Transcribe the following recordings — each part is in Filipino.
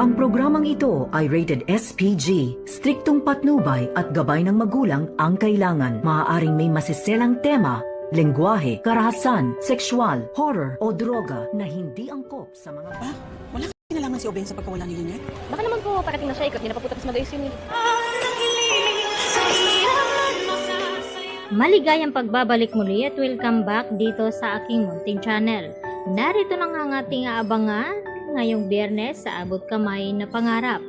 Ang programang ito ay rated SPG. Striktong patnubay at gabay ng magulang ang kailangan. Maaaring may masiselang tema, lengguwahe, karahasan, sexual, horror o droga na hindi angkop sa mga... Pa, wala ka kinalaman si Obeng sa pagkawala ni Lynette? Baka naman po parating na siya, ikot niya na papunta sa Madays yun. Maligayang pagbabalik muli at welcome back dito sa aking munting channel. Narito na nga ang ating aabangan ngayong Biyernes sa Abot Kamay na Pangarap.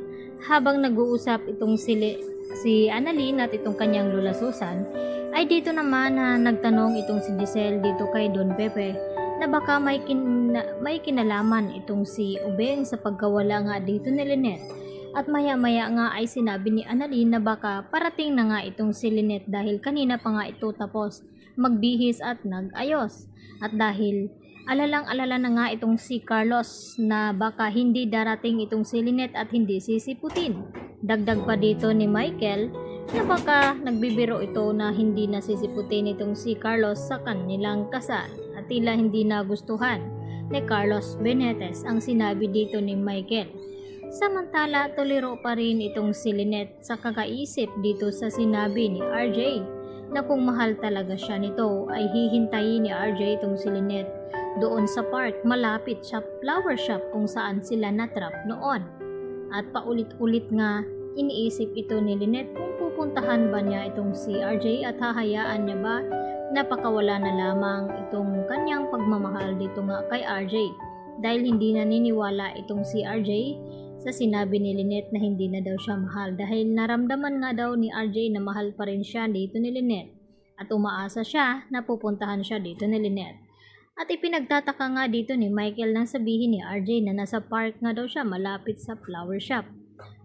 Habang nag-uusap itong si Annalyn at itong kanyang Lola Susan, ay dito naman na nagtanong itong si Giselle dito kay Don Pepe na baka may kinalaman itong si Obeng sa pagkawala nga dito ni Lynette. At maya-maya nga ay sinabi ni Annalyn na baka parating na nga itong si Lynette dahil kanina pa nga ito tapos magbihis at nag-ayos. At dahil alalang-alala na nga itong si Carlos na baka hindi darating itong si Lynette at hindi sisiputin. Dagdag pa dito ni Michael na baka nagbibiro ito na hindi na sisiputin itong si Carlos sa kanilang kasal at tila hindi nagustuhan ni Carlos Benetes ang sinabi dito ni Michael. Samantala, tuliro pa rin itong si Lynette sa kakaisip dito sa sinabi ni RJ na kung mahal talaga siya nito ay hihintayin ni RJ itong si Lynette doon sa park malapit sa flower shop kung saan sila natrap noon. At paulit-ulit nga iniisip ito ni Lynette kung pupuntahan ba niya itong si RJ at hahayaan niya ba napakawala na lamang itong kanyang pagmamahal dito nga kay RJ dahil hindi naniniwala itong si RJ sa sinabi ni Lynette na hindi na daw siya mahal dahil naramdaman nga daw ni RJ na mahal pa rin siya dito ni Lynette at umaasa siya na pupuntahan siya dito ni Lynette. At ipinagtataka nga dito ni Michael nang sabihin ni RJ na nasa park nga daw siya malapit sa flower shop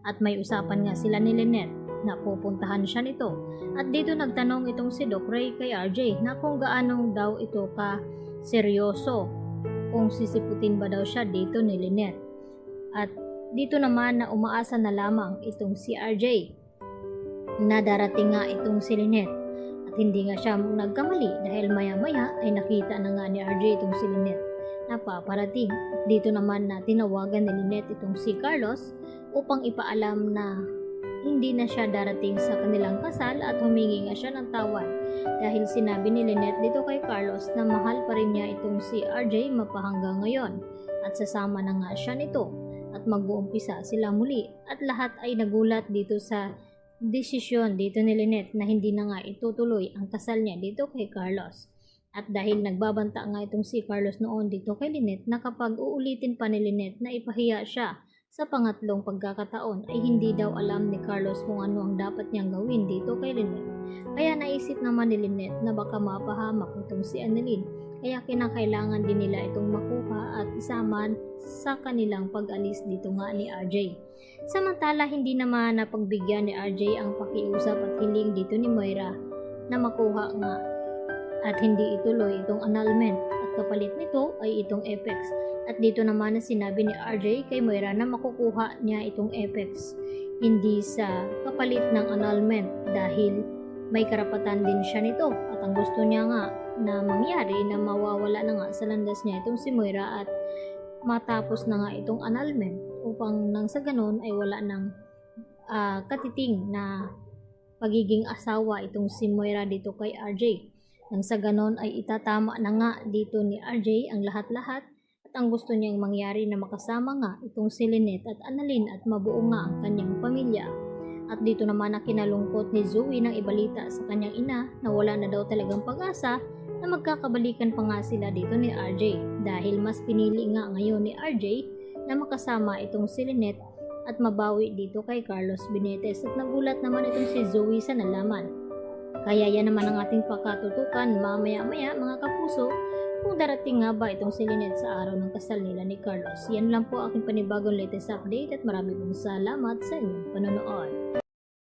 at may usapan nga sila ni Lynette na pupuntahan siya nito. At dito nagtanong itong si Doc Ray kay RJ na kung gaano daw ito ka seryoso kung sisiputin ba daw siya dito ni Lynette. At dito naman na umaasa na lamang itong si RJ na darating nga itong si Lynette. At hindi nga siya nagkamali dahil maya-maya ay nakita na nga ni RJ itong si Lynette na paparating. At dito naman na tinawagan ni Lynette itong si Carlos upang ipaalam na hindi na siya darating sa kanilang kasal at humingi nga siya ng tawad dahil sinabi ni Lynette dito kay Carlos na mahal pa rin niya itong si RJ mapahanggang ngayon at sasama na nga siya nito at mag-uumpisa sila muli at lahat ay nagulat dito sa desisyon dito ni Lynette na hindi na nga itutuloy ang kasal niya dito kay Carlos. At dahil nagbabanta nga itong si Carlos noon dito kay Lynette na kapag uulitin pa ni Lynette na ipahiya siya sa pangatlong pagkakataon ay hindi daw alam ni Carlos kung ano ang dapat niyang gawin dito kay Lynette. Kaya naisip naman ni Lynette na baka mapahamak itong si Annalyn kaya kinakailangan din nila itong makuha at isama sa kanilang pag-alis dito nga ni RJ. Samantala hindi naman napagbigyan ni RJ ang pakiusap at hiling dito ni Moira na makuha nga at hindi ituloy itong annulment at kapalit nito ay itong Apex. At dito naman na sinabi ni RJ kay Moira na makukuha niya itong Apex hindi sa kapalit ng annulment dahil may karapatan din siya nito at ang gusto niya nga na mangyari na mawawala na nga sa landas niya itong si Moira at matapos na nga itong annulment upang nang sa ganon ay wala ng katiting na pagiging asawa itong si Moira dito kay RJ. Nang sa ganon ay itatama na nga dito ni RJ ang lahat-lahat at ang gusto niyang mangyari na makasama nga itong si Lynette at Annalyn at mabuo nga ang kanyang pamilya. At dito naman na kinalungkot ni Zoe nang ibalita sa kanyang ina na wala na daw talagang pag-asa na magkakabalikan pa nga sila dito ni RJ dahil mas pinili nga ngayon ni RJ na makasama itong si Lynette at mabawi dito kay Carlos Benetes at nagulat naman itong si Zoe sa nalaman. Kaya yan naman ang ating pakatutukan mamaya-maya mga kapuso kung darating nga ba itong si Lynette sa araw ng kasal nila ni Carlos. Yan lang po aking panibagong latest update at marami pong salamat sa inyong panonood.